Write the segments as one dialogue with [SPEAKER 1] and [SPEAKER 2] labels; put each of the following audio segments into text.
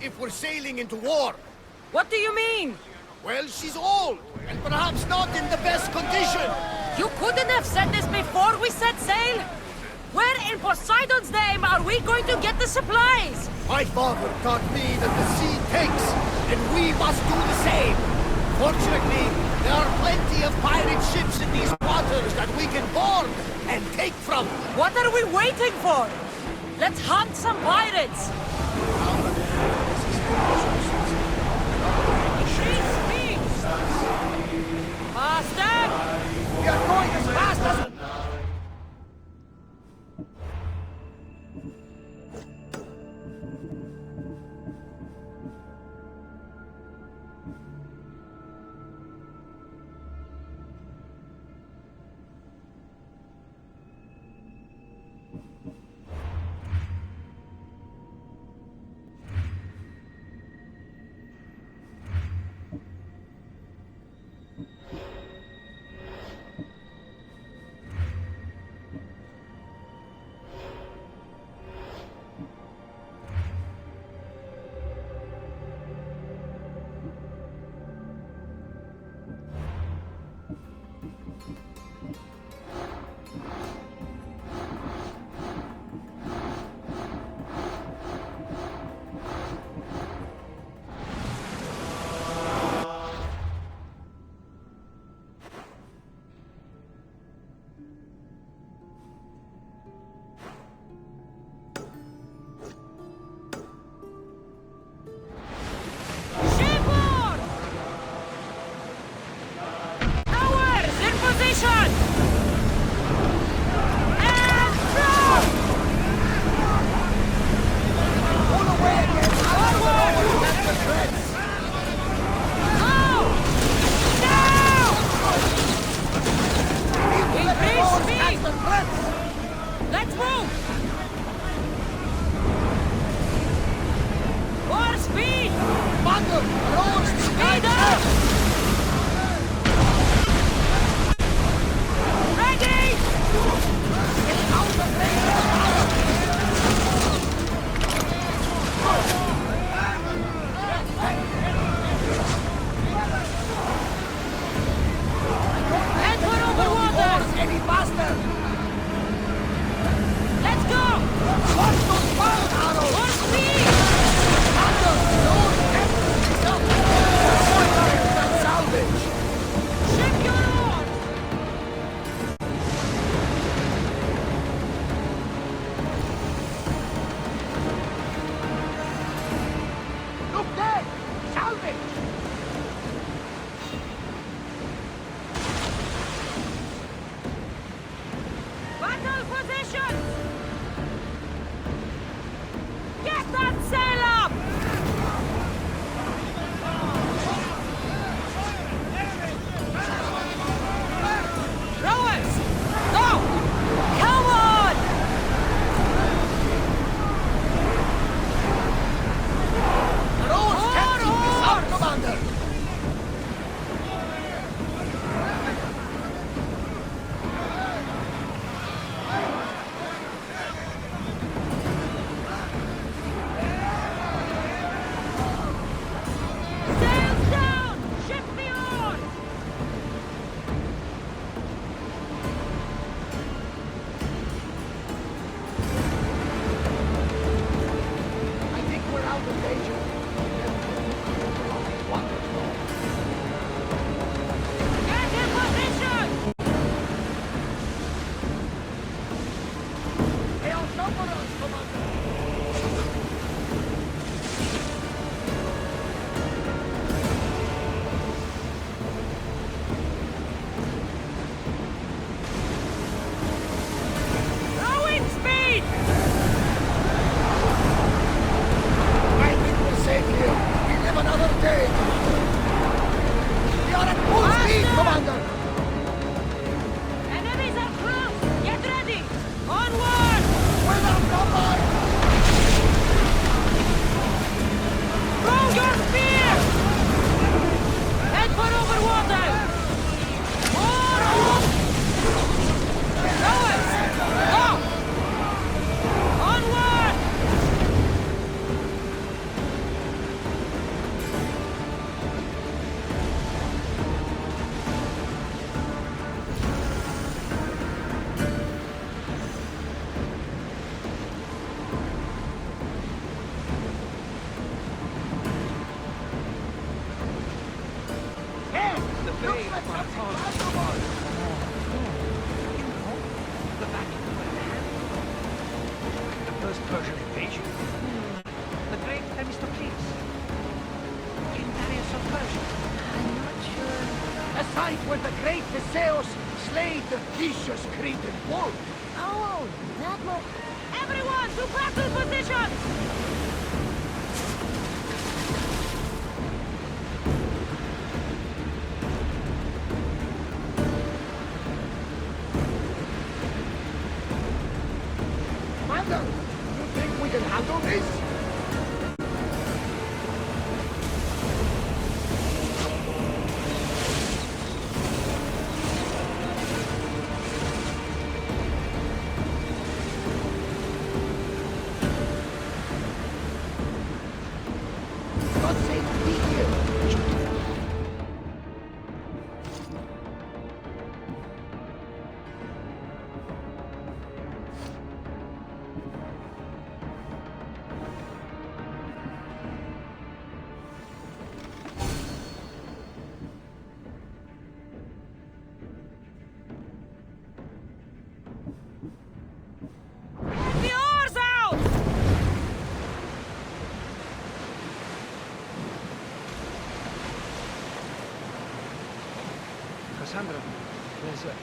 [SPEAKER 1] if we're sailing into war.
[SPEAKER 2] What do you mean?
[SPEAKER 1] Well, she's old, and perhaps not in the best condition.
[SPEAKER 2] You couldn't have said this before we set sail? Where in Poseidon's name are we going to get the supplies?
[SPEAKER 1] My father taught me that the sea takes, and we must do the same. Fortunately, there are plenty of pirate ships in these waters that we can board and take from.
[SPEAKER 2] What are we waiting for? Let's hunt some pirates! Faster!
[SPEAKER 1] We are going as fast as...
[SPEAKER 3] The Battle of Hand. The first Persian invasion. The great Themistocles. King Darius of Persia.
[SPEAKER 2] I'm not sure.
[SPEAKER 1] A site where the great Theseus slayed the vicious Cretan bull.
[SPEAKER 2] Oh, that one. Everyone to battle positions!
[SPEAKER 1] Commander, you think we can handle this? God save me here.
[SPEAKER 2] The oars out!
[SPEAKER 3] Cassandra, there's a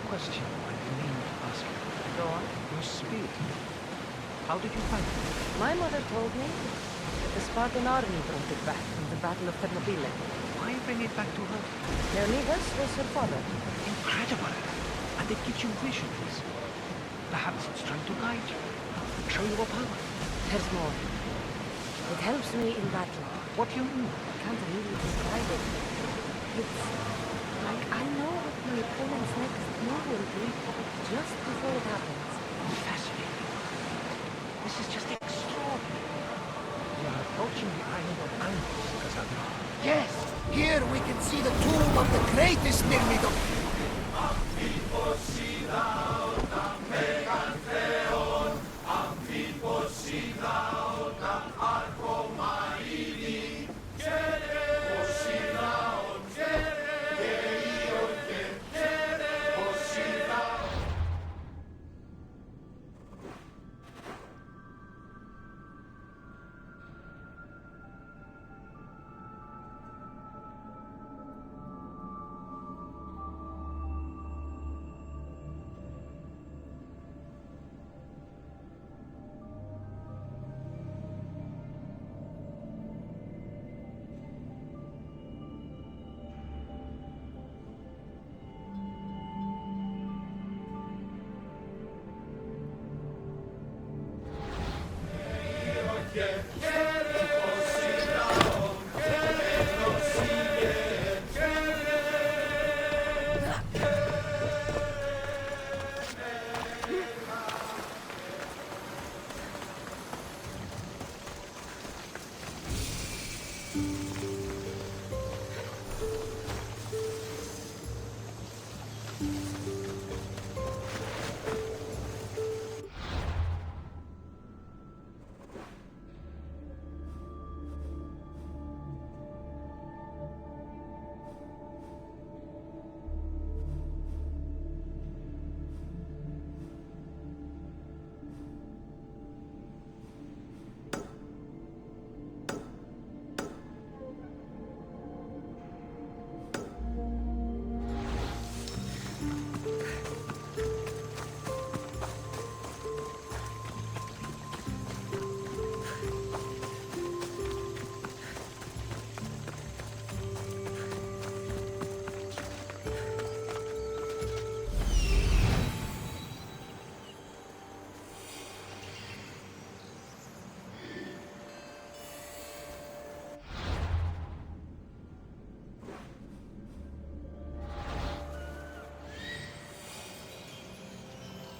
[SPEAKER 3] question I mean to ask you.
[SPEAKER 2] Go on.
[SPEAKER 3] Your spear. How did you find it?
[SPEAKER 2] My mother told me that the Spartan army brought it back from the Battle of Thermopylae.
[SPEAKER 3] Why bring it back to her?
[SPEAKER 2] Leonidas was her father.
[SPEAKER 3] Incredible! And it gives you visions. Perhaps it's trying to guide you. Show you your power.
[SPEAKER 2] There's more. It helps me in battle.
[SPEAKER 3] What do you mean?
[SPEAKER 2] I can't really describe it. It's like I know what my opponent's next move will be just before it happens.
[SPEAKER 3] Fascinating. This is just extraordinary. We are approaching the island of Andros, Cassandra.
[SPEAKER 1] Yes, here we can see the tomb of the greatest Myrmidon.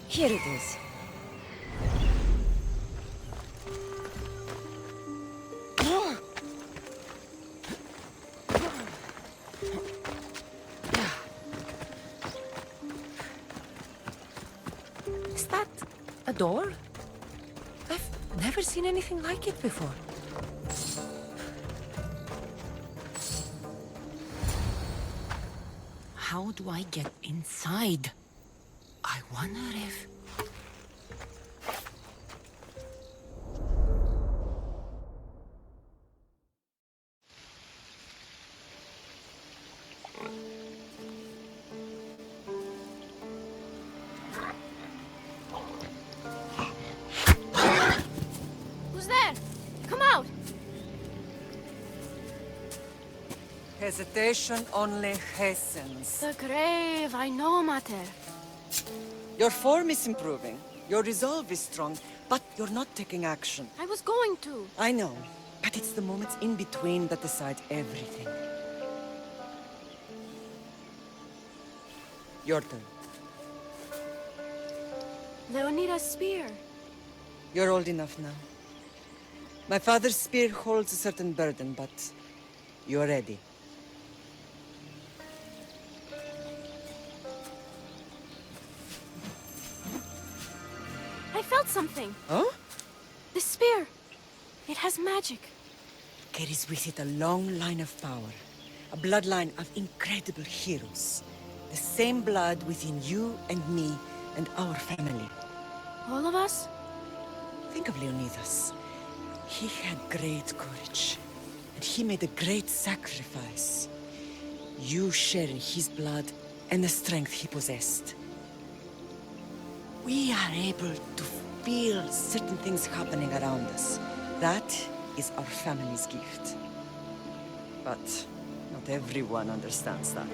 [SPEAKER 2] Here it is. Is that a door? I've never seen anything like it before.
[SPEAKER 4] how do I get inside? I wonder if...
[SPEAKER 2] Who's there? Come out!
[SPEAKER 5] Hesitation only hastens.
[SPEAKER 2] The grave, I know, Mater.
[SPEAKER 5] Your form is improving. Your resolve is strong, but you're not taking action.
[SPEAKER 2] I was going to.
[SPEAKER 5] I know, but it's the moments in between that decide everything. Your turn.
[SPEAKER 2] Leonida's spear.
[SPEAKER 5] You're old enough now. My father's spear holds a certain burden, but you're ready.
[SPEAKER 2] I felt something.
[SPEAKER 5] Huh?
[SPEAKER 2] The spear. It has magic.
[SPEAKER 5] Carries with it a long line of power. A bloodline of incredible heroes. The same blood within you and me and our family.
[SPEAKER 2] All of us?
[SPEAKER 5] Think of Leonidas. He had great courage. And he made a great sacrifice. You share in his blood and the strength he possessed. We are able to feel certain things happening around us. That is our family's gift. But not everyone understands that.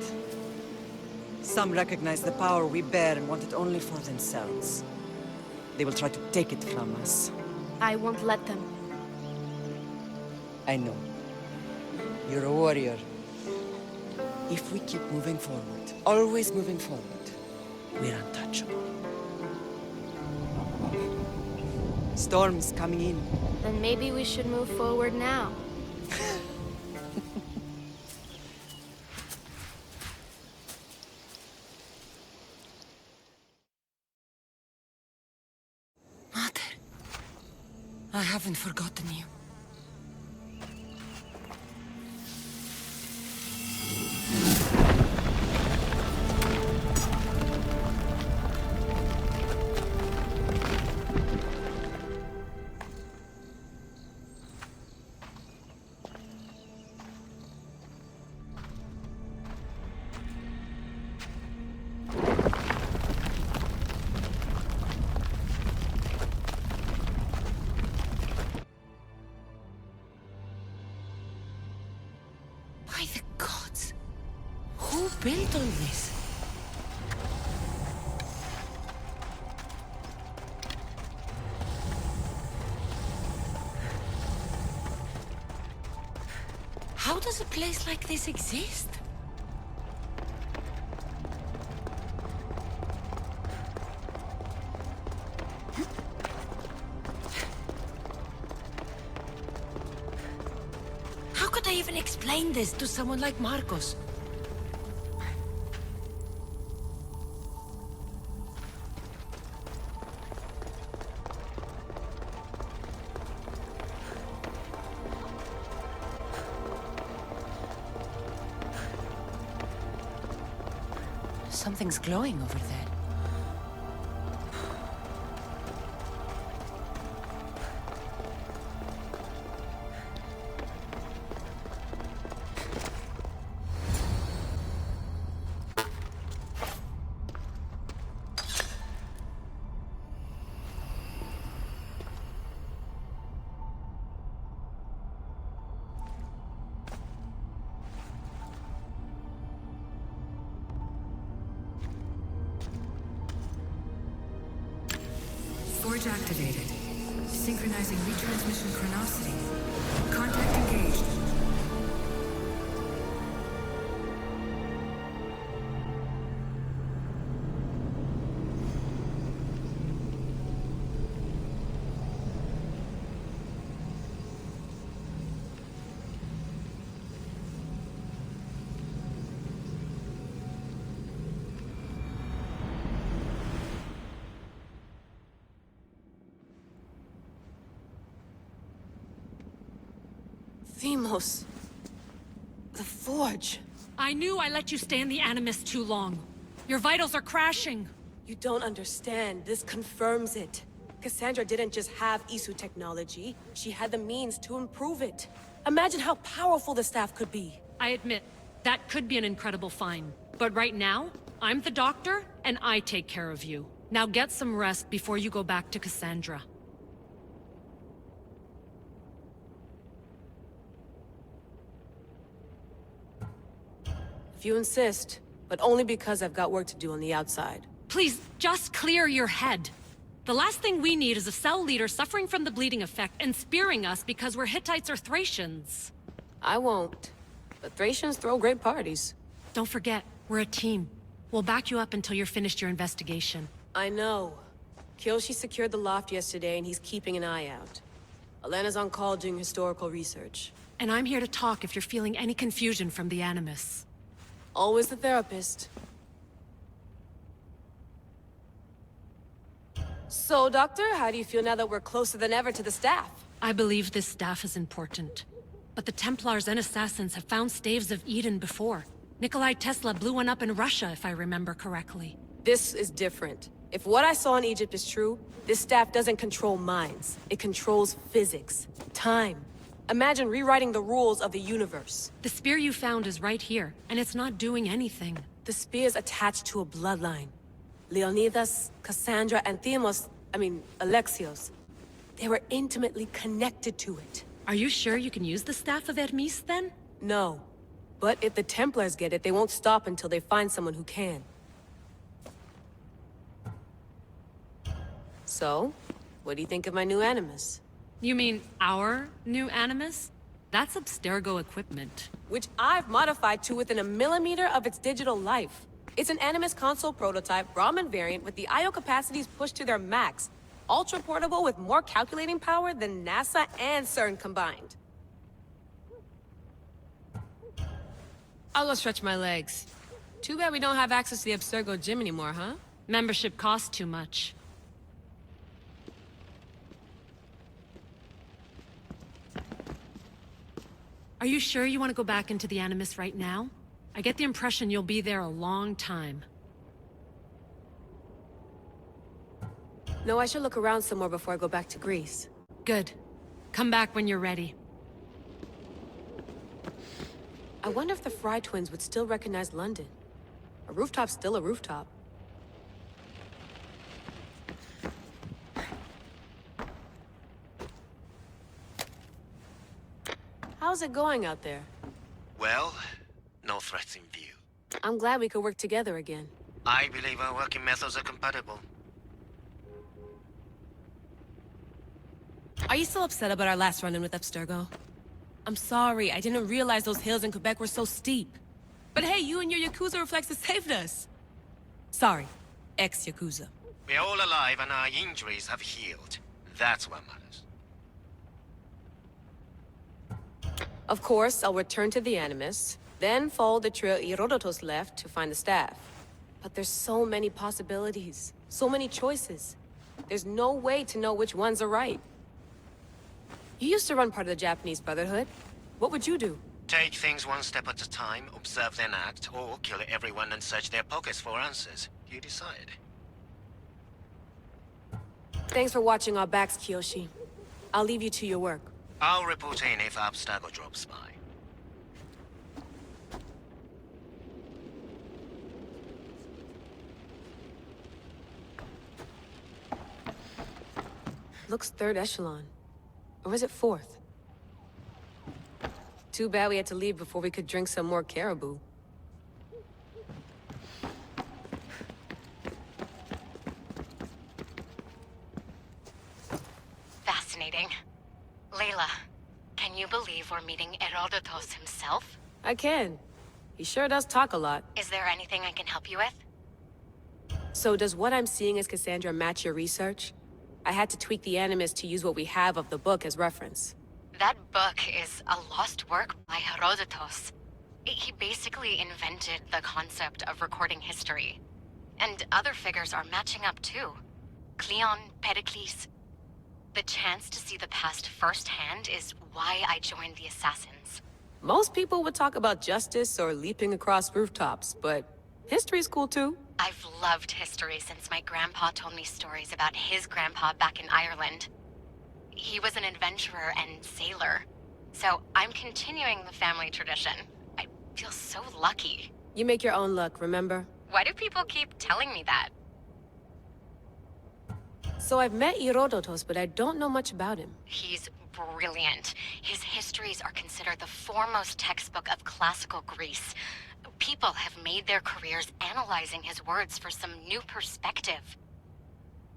[SPEAKER 5] Some recognize the power we bear and want it only for themselves. They will try to take it from us.
[SPEAKER 2] I won't let them.
[SPEAKER 5] I know. You're a warrior. If we keep moving forward, always moving forward, we're untouchable. Storm's coming in.
[SPEAKER 2] Then maybe we should move forward now.
[SPEAKER 4] Mater, I haven't forgotten you. By the gods! Who built all this? How does a place like this exist? How could I even explain this to someone like Marcos? Something's glowing over there.
[SPEAKER 6] Forge activated. Synchronizing retransmission chronicity. Contact engaged.
[SPEAKER 4] Themos. The Forge.
[SPEAKER 7] I knew I let you stay in the Animus too long. Your vitals are crashing.
[SPEAKER 8] You don't understand. This confirms it. Cassandra didn't just have Isu technology. She had the means to improve it. Imagine how powerful the staff could be.
[SPEAKER 7] I admit, that could be an incredible find. But right now, I'm the doctor, and I take care of you. Now get some rest before you go back to Cassandra.
[SPEAKER 8] If you insist, but only because I've got work to do on the outside.
[SPEAKER 7] Please, just clear your head. The last thing we need is a cell leader suffering from the bleeding effect and spearing us because we're Hittites or Thracians.
[SPEAKER 8] I won't. But Thracians throw great parties.
[SPEAKER 7] Don't forget, we're a team. We'll back you up until you're finished your investigation.
[SPEAKER 8] I know. Kyoshi secured the loft yesterday and he's keeping an eye out. Elena's on call doing historical research.
[SPEAKER 7] And I'm here to talk if you're feeling any confusion from the Animus.
[SPEAKER 8] Always the therapist. So, Doctor, how do you feel now that we're closer than ever to the staff?
[SPEAKER 7] I believe this staff is important. But the Templars and Assassins have found staves of Eden before. Nikolai Tesla blew one up in Russia, if I remember correctly.
[SPEAKER 8] This is different. If what I saw in Egypt is true, this staff doesn't control minds. It controls physics, time. Imagine rewriting the rules of the universe.
[SPEAKER 7] The spear you found is right here, and it's not doing anything.
[SPEAKER 8] The spear's attached to a bloodline. Leonidas, Cassandra, and Alexios. They were intimately connected to it.
[SPEAKER 7] Are you sure you can use the Staff of Hermes, then?
[SPEAKER 8] No. But if the Templars get it, they won't stop until they find someone who can. So, what do you think of my new Animus?
[SPEAKER 7] You mean our new Animus? That's Abstergo equipment.
[SPEAKER 8] Which I've modified to within a millimeter of its digital life. It's an Animus console prototype, Brahmin variant, with the I/O capacities pushed to their max. Ultra-portable with more calculating power than NASA and CERN combined. I'll go stretch my legs. Too bad we don't have access to the Abstergo gym anymore, huh?
[SPEAKER 7] Membership costs too much. Are you sure you want to go back into the Animus right now? I get the impression you'll be there a long time.
[SPEAKER 8] No, I should look around some more before I go back to Greece.
[SPEAKER 7] Good. Come back when you're ready.
[SPEAKER 8] I wonder if the Fry twins would still recognize London. A rooftop's still a rooftop. How's it going out there?
[SPEAKER 9] Well, no threats in view.
[SPEAKER 8] I'm glad we could work together again.
[SPEAKER 9] I believe our working methods are compatible.
[SPEAKER 8] Are you still upset about our last run-in with Abstergo? I'm sorry, I didn't realize those hills in Quebec were so steep. But hey, you and your Yakuza reflexes saved us. Sorry, ex-Yakuza.
[SPEAKER 9] We're all alive and our injuries have healed. That's what matters.
[SPEAKER 8] Of course, I'll return to the Animus, then follow the trail Herodotus left to find the staff. But there's so many possibilities, so many choices. There's no way to know which ones are right. You used to run part of the Japanese Brotherhood. What would you do?
[SPEAKER 9] Take things one step at a time, observe then act, or kill everyone and search their pockets for answers. You decide.
[SPEAKER 8] Thanks for watching our backs, Kiyoshi. I'll leave you to your work.
[SPEAKER 9] I'll report in if Abstergo drops by.
[SPEAKER 8] Looks third echelon. Or is it fourth? Too bad we had to leave before we could drink some more caribou.
[SPEAKER 10] Fascinating. Layla, can you believe we're meeting Herodotus himself?
[SPEAKER 8] I can. He sure does talk a lot.
[SPEAKER 10] Is there anything I can help you with?
[SPEAKER 8] So does what I'm seeing as Cassandra match your research? I had to tweak the Animus to use what we have of the book as reference.
[SPEAKER 10] That book is a lost work by Herodotus. He basically invented the concept of recording history. And other figures are matching up too. Cleon, Pericles. The chance to see the past firsthand is why I joined the Assassins.
[SPEAKER 8] Most people would talk about justice or leaping across rooftops, but history's cool too.
[SPEAKER 10] I've loved history since my grandpa told me stories about his grandpa back in Ireland. He was an adventurer and sailor. So I'm continuing the family tradition. I feel so lucky.
[SPEAKER 8] You make your own luck, remember?
[SPEAKER 10] Why do people keep telling me that?
[SPEAKER 8] So I've met Herodotus, but I don't know much about him.
[SPEAKER 10] He's brilliant. His histories are considered the foremost textbook of classical Greece. People have made their careers analyzing his words for some new perspective.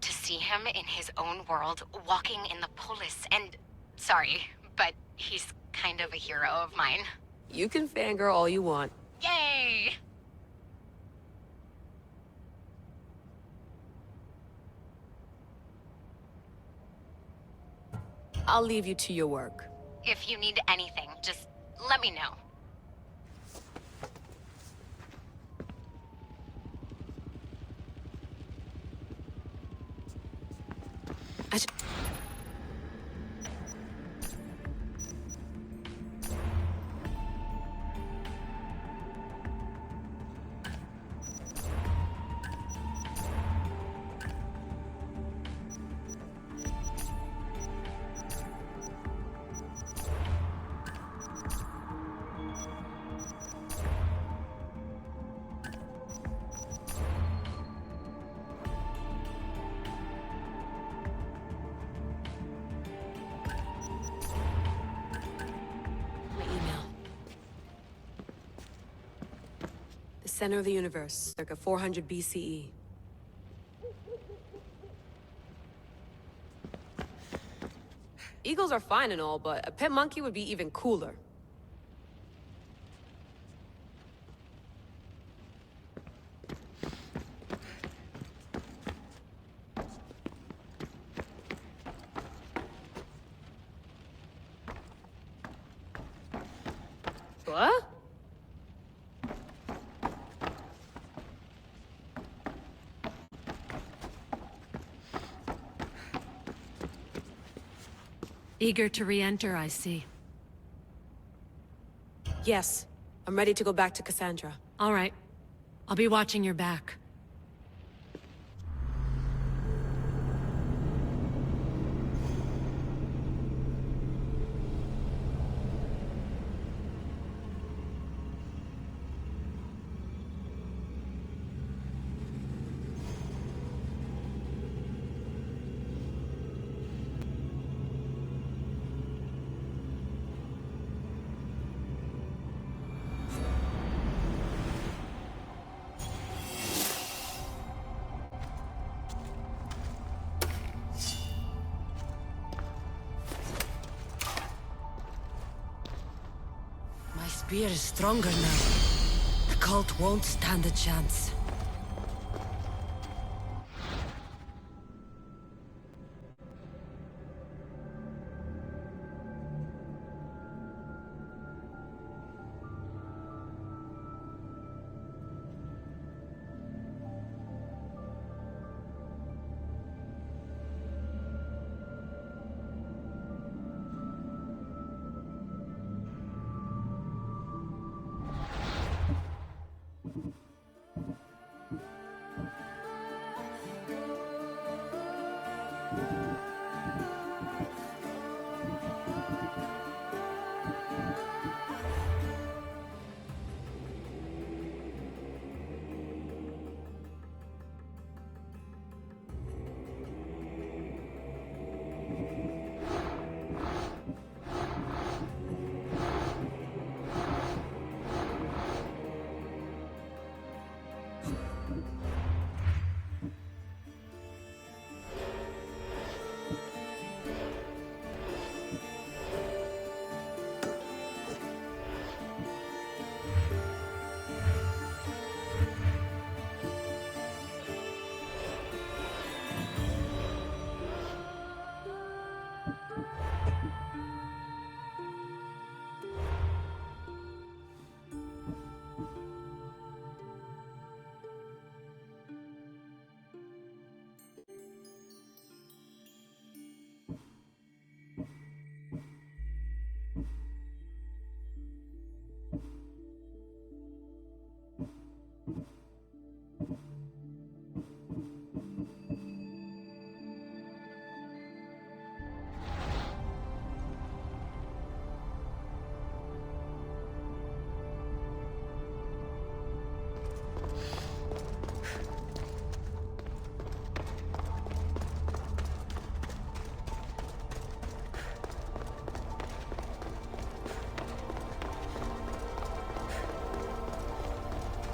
[SPEAKER 10] To see him in his own world, walking in the polis, and... Sorry, but he's kind of a hero of mine.
[SPEAKER 8] You can fangirl all you want.
[SPEAKER 10] Yay!
[SPEAKER 8] I'll leave you to your work.
[SPEAKER 10] If you need anything, just let me know.
[SPEAKER 8] Center of the universe, circa 400 BCE. Eagles are fine and all, but a pet monkey would be even cooler. What?
[SPEAKER 7] Eager to re-enter, I see.
[SPEAKER 8] Yes. I'm ready to go back to Cassandra.
[SPEAKER 7] All right. I'll be watching your back.
[SPEAKER 4] My spear is stronger now. The cult won't stand a chance.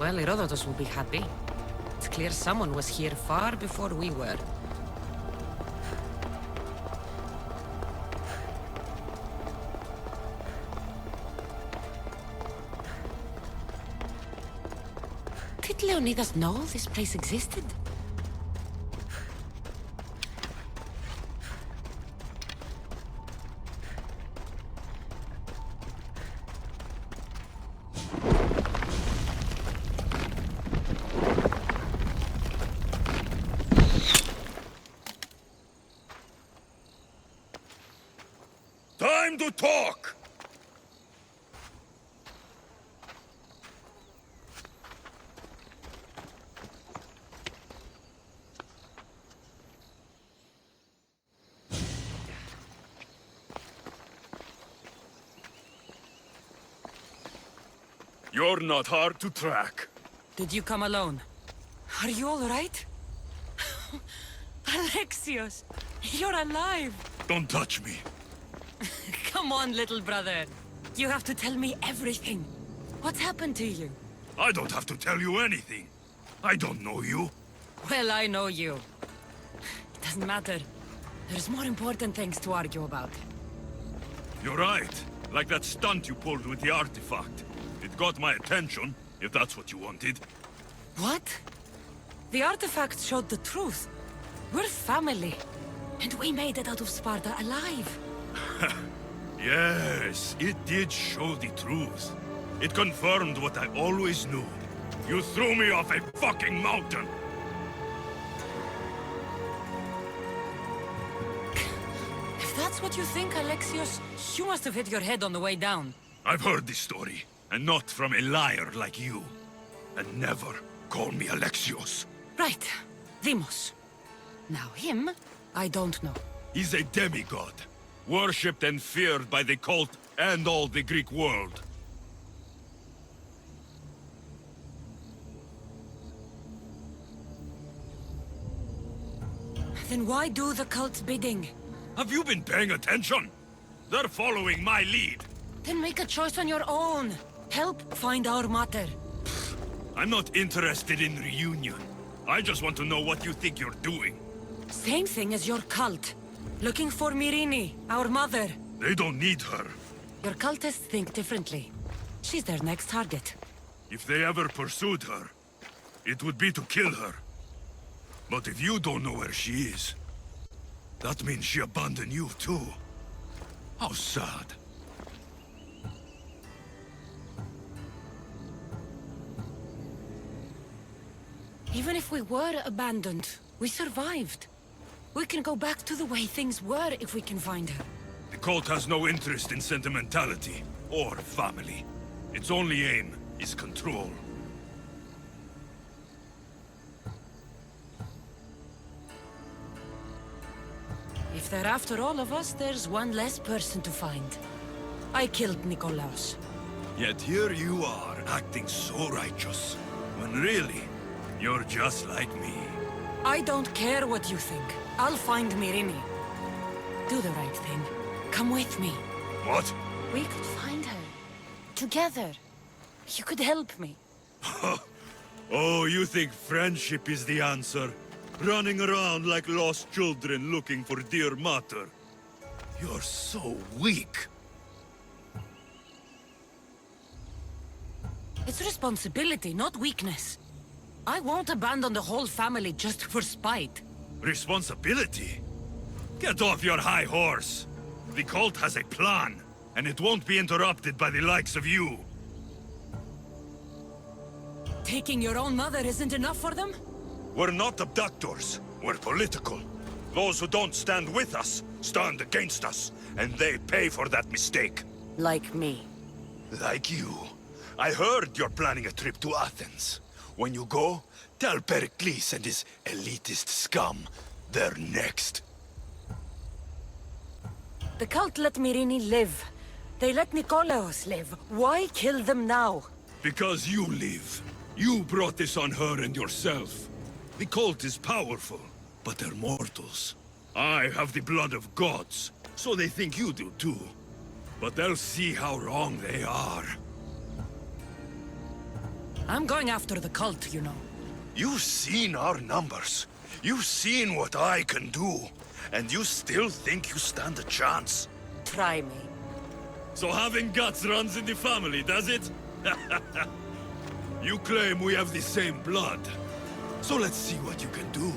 [SPEAKER 4] Well, Herodotus will be happy. It's clear someone was here far before we were. Did Leonidas know this place existed?
[SPEAKER 11] Time to talk! You're not hard to track.
[SPEAKER 4] Did you come alone? Are you all right? Alexios, you're alive!
[SPEAKER 11] Don't touch me.
[SPEAKER 4] Come on, little brother. You have to tell me everything. What's happened to you?
[SPEAKER 11] I don't have to tell you anything. I don't know you.
[SPEAKER 4] Well, I know you. It doesn't matter. There's more important things to argue about.
[SPEAKER 11] You're right. Like that stunt you pulled with the artifact. It got my attention, if that's what you wanted.
[SPEAKER 4] What? The artifact showed the truth. We're family. And we made it out of Sparta alive.
[SPEAKER 11] Yes, it did show the truth. It confirmed what I always knew. You threw me off a fucking mountain!
[SPEAKER 4] If that's what you think, Alexios, you must have hit your head on the way down.
[SPEAKER 11] I've heard this story, and not from a liar like you. And never call me Alexios.
[SPEAKER 4] Right. Demos. Now him, I don't know.
[SPEAKER 11] He's a demigod. Worshipped and feared by the cult and all the Greek world.
[SPEAKER 4] Then why do the cult's bidding?
[SPEAKER 11] Have you been paying attention? They're following my lead.
[SPEAKER 4] Then make a choice on your own. Help find our mater.
[SPEAKER 11] I'm not interested in reunion. I just want to know what you think you're doing.
[SPEAKER 4] Same thing as your cult. Looking for Myrine, our mother.
[SPEAKER 11] They don't need her.
[SPEAKER 4] Your cultists think differently. She's their next target.
[SPEAKER 11] If they ever pursued her, it would be to kill her. But if you don't know where she is, that means she abandoned you too. How sad.
[SPEAKER 4] Even if we were abandoned, we survived. We can go back to the way things were if we can find her.
[SPEAKER 11] The cult has no interest in sentimentality or family. Its only aim is control.
[SPEAKER 4] If they're after all of us, there's one less person to find. I killed Nikolaos.
[SPEAKER 11] Yet here you are, acting so righteous, when really, you're just like me.
[SPEAKER 4] I don't care what you think. I'll find Myrine. Do the right thing. Come with me.
[SPEAKER 11] What?
[SPEAKER 4] We could find her. Together. You could help me.
[SPEAKER 11] Oh, you think friendship is the answer? Running around like lost children looking for dear mater. You're so weak.
[SPEAKER 4] It's responsibility, not weakness. I won't abandon the whole family just for spite.
[SPEAKER 11] Responsibility? Get off your high horse. The cult has a plan, and it won't be interrupted by the likes of you.
[SPEAKER 4] Taking your own mother isn't enough for them?
[SPEAKER 11] We're not abductors. We're political. Those who don't stand with us, stand against us, and they pay for that mistake.
[SPEAKER 4] Like me.
[SPEAKER 11] Like you. I heard you're planning a trip to Athens. When you go, tell Pericles and his elitist scum they're next.
[SPEAKER 4] The cult let Myrine live. They let Nikolaos live. Why kill them now?
[SPEAKER 11] Because you live. You brought this on her and yourself. The cult is powerful, but they're mortals. I have the blood of gods, so they think you do too. But they'll see how wrong they are.
[SPEAKER 4] I'm going after the cult, you know.
[SPEAKER 11] You've seen our numbers. You've seen what I can do. And you still think you stand a chance?
[SPEAKER 5] Try me.
[SPEAKER 11] So having guts runs in the family, does it? You claim we have the same blood. So let's see what you can do.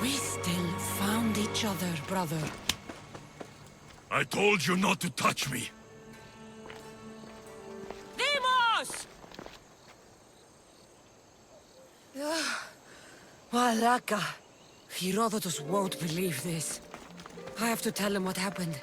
[SPEAKER 4] We still found each other, brother.
[SPEAKER 11] I told you not to touch me.
[SPEAKER 4] Demos!
[SPEAKER 5] Malaka.
[SPEAKER 4] Herodotus won't believe this. I have to tell him what happened.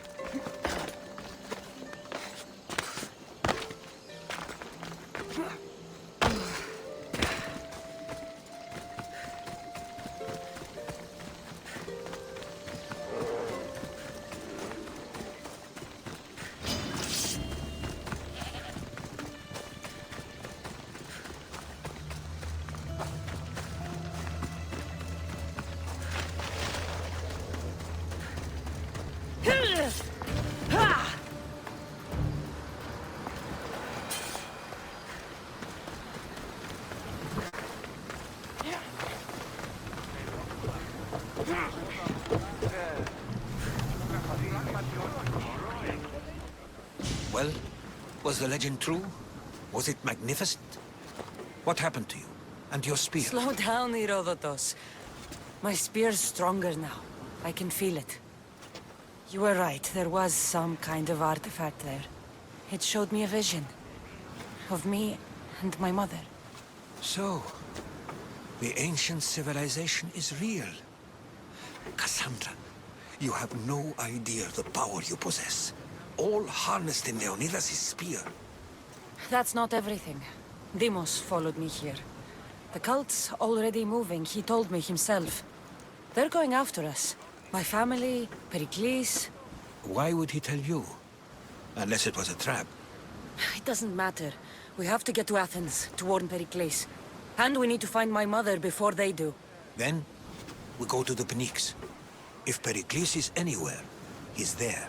[SPEAKER 3] Well, was the legend true? Was it magnificent? What happened to you? And your spear?
[SPEAKER 5] Slow down, Herodotus. My spear's stronger now. I can feel it. You were right, there was some kind of artifact there. It showed me a vision. Of me and my mother.
[SPEAKER 3] So, the ancient civilization is real. Cassandra, you have no idea the power you possess. All harnessed in Leonidas' spear.
[SPEAKER 5] That's not everything. Demos followed me here. The cult's already moving, he told me himself. They're going after us. My family, Pericles.
[SPEAKER 3] Why would he tell you? Unless it was a trap.
[SPEAKER 5] It doesn't matter. We have to get to Athens, to warn Pericles. And we need to find my mother before they do.
[SPEAKER 3] Then, we go to the Pnyx. If Pericles is anywhere, he's there.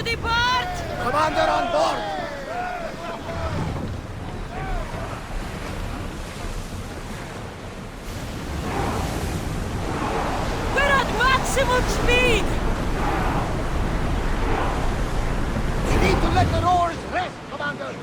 [SPEAKER 4] to depart!
[SPEAKER 1] Commander on board!
[SPEAKER 4] We're at maximum speed!
[SPEAKER 1] We need to let the oars rest, Commander!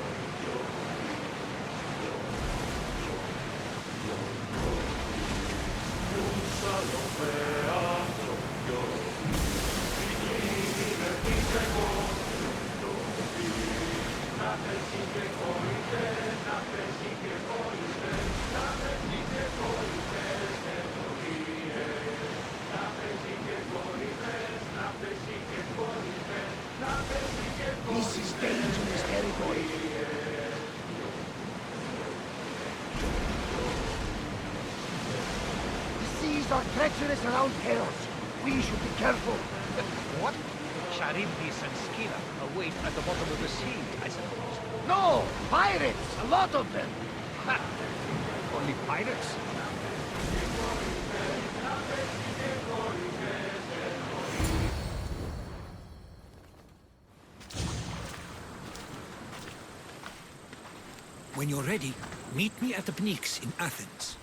[SPEAKER 1] This is dangerous territory. The seas are treacherous around Chaos. We should be careful.
[SPEAKER 12] What? Charybdis and Scylla await at the bottom of the sea, I suppose.
[SPEAKER 1] No! Pirates! A lot of them!
[SPEAKER 12] Ha! Only pirates?
[SPEAKER 3] When you're ready, meet me at the Pnyx in Athens.